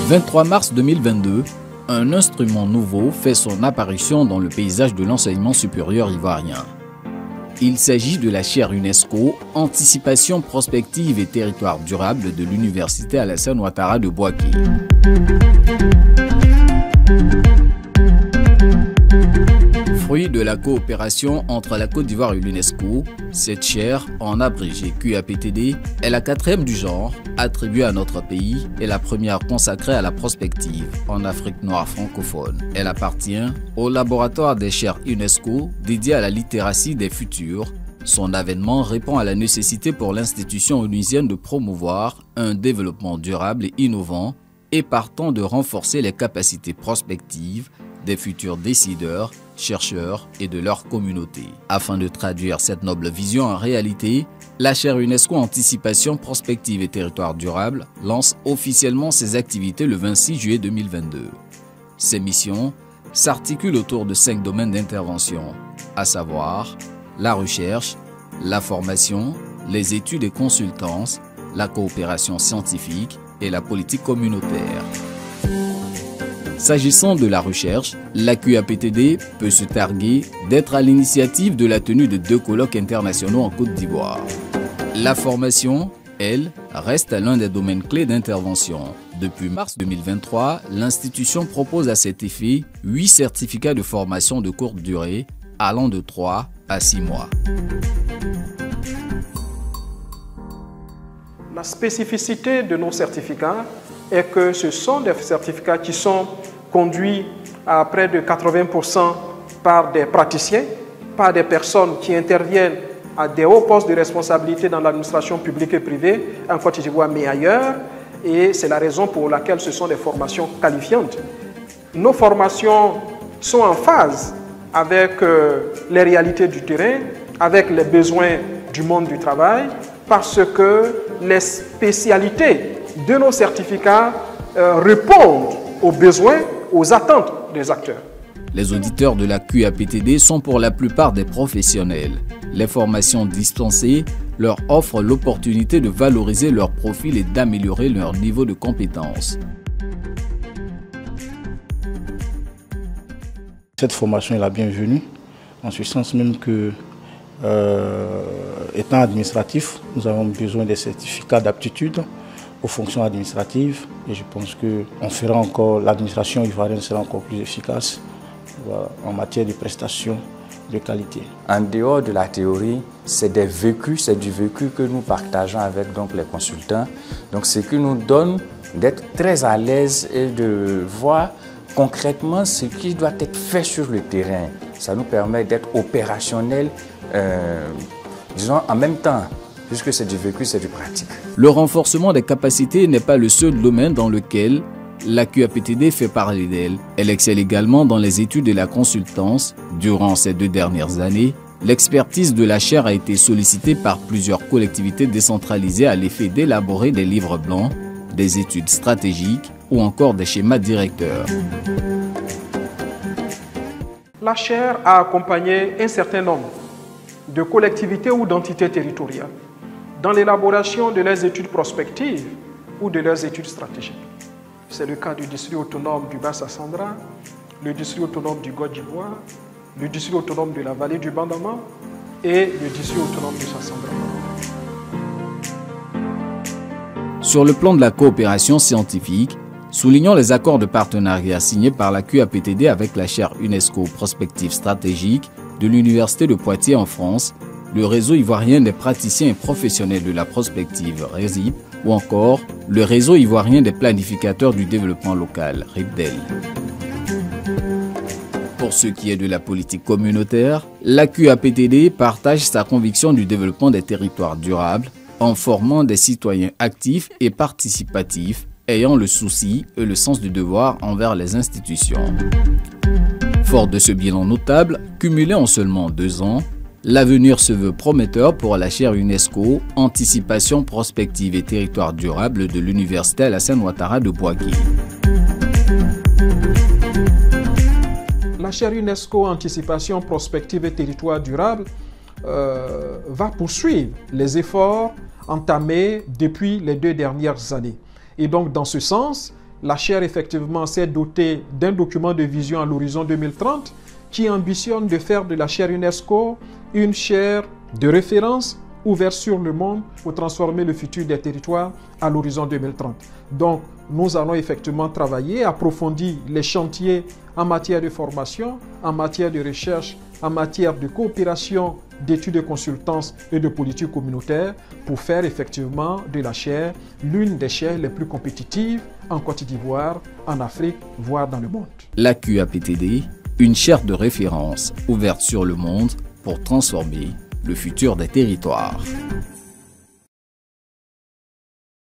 23 mars 2022, un instrument nouveau fait son apparition dans le paysage de l'enseignement supérieur ivoirien. Il s'agit de la chaire UNESCO Anticipation, prospective et territoire durable de l'Université Alassane Ouattara de Bouaké. Fruit de la coopération entre la Côte d'Ivoire et l'UNESCO, cette chaire, en abrégé QAPTD, est la 4e du genre, attribuée à notre pays et la première consacrée à la prospective en Afrique noire francophone. Elle appartient au laboratoire des chaires UNESCO dédié à la littératie des futurs. Son avènement répond à la nécessité pour l'institution onusienne de promouvoir un développement durable et innovant et partant de renforcer les capacités prospectives des futurs décideurs, chercheurs et de leur communauté. Afin de traduire cette noble vision en réalité, la chaire UNESCO Anticipation, prospective et territoire durable lance officiellement ses activités le 26 juillet 2022. Ses missions s'articulent autour de 5 domaines d'intervention, à savoir la recherche, la formation, les études et consultances, la coopération scientifique et la politique communautaire. S'agissant de la recherche, la QAPTD peut se targuer d'être à l'initiative de la tenue de 2 colloques internationaux en Côte d'Ivoire. La formation, elle, reste l'un des domaines clés d'intervention. Depuis mars 2023, l'institution propose à cet effet 8 certificats de formation de courte durée, allant de 3 à 6 mois. La spécificité de nos certificats est que ce sont des certificats qui sont conduits à près de 80% par des praticiens, par des personnes qui interviennent à des hauts postes de responsabilité dans l'administration publique et privée, en Côte d'Ivoire mais ailleurs, et c'est la raison pour laquelle ce sont des formations qualifiantes. Nos formations sont en phase avec les réalités du terrain, avec les besoins du monde du travail, parce que les spécialités de nos certificats répondent aux besoins, aux attentes des acteurs. Les auditeurs de la QAPTD sont pour la plupart des professionnels. Les formations dispensées leur offrent l'opportunité de valoriser leur profil et d'améliorer leur niveau de compétence. Cette formation est la bienvenue, en ce sens même que, étant administratif, nous avons besoin des certificats d'aptitude aux fonctions administratives et je pense que l'administration ivoirienne sera encore plus efficace en matière de prestations de qualité. En dehors de la théorie, c'est du vécu que nous partageons avec donc, les consultants. Donc ce qui nous donne d'être très à l'aise et de voir concrètement ce qui doit être fait sur le terrain. Ça nous permet d'être opérationnels, disons en même temps. Puisque c'est du vécu, c'est du pratique. Le renforcement des capacités n'est pas le seul domaine dans lequel la QAPTD fait parler d'elle. Elle excelle également dans les études et la consultance. Durant ces 2 dernières années, l'expertise de la chaire a été sollicitée par plusieurs collectivités décentralisées à l'effet d'élaborer des livres blancs, des études stratégiques ou encore des schémas directeurs. La chaire a accompagné un certain nombre de collectivités ou d'entités territoriales dans l'élaboration de leurs études prospectives ou de leurs études stratégiques. C'est le cas du district autonome du Bassa-Sandra, le district autonome du Côte d'Ivoire, le district autonome de la vallée du Bandama et le district autonome du Sassandra. Sur le plan de la coopération scientifique, soulignons les accords de partenariat signés par la QAPTD avec la chaire UNESCO Prospective Stratégique de l'Université de Poitiers en France, le réseau ivoirien des praticiens et professionnels de la prospective RESIP ou encore le réseau ivoirien des planificateurs du développement local RIPDEL. Pour ce qui est de la politique communautaire, la QAPTD partage sa conviction du développement des territoires durables en formant des citoyens actifs et participatifs ayant le souci et le sens du devoir envers les institutions. Fort de ce bilan notable, cumulé en seulement 2 ans, l'avenir se veut prometteur pour la chaire UNESCO Anticipation, prospective et territoire durable de l'Université Alassane Ouattara de Bouaké. La chaire UNESCO Anticipation, prospective et territoire durable va poursuivre les efforts entamés depuis les 2 dernières années. Et donc, dans ce sens, la chaire effectivement s'est dotée d'un document de vision à l'horizon 2030 qui ambitionne de faire de la chaire UNESCO une chaire de référence ouverte sur le monde pour transformer le futur des territoires à l'horizon 2030. Donc, nous allons effectivement travailler, approfondir les chantiers en matière de formation, en matière de recherche, en matière de coopération, d'études de consultance et de politique communautaire pour faire effectivement de la chaire l'une des chaires les plus compétitives en Côte d'Ivoire, en Afrique, voire dans le monde. La QAPTD, une chaire de référence ouverte sur le monde pour transformer le futur des territoires.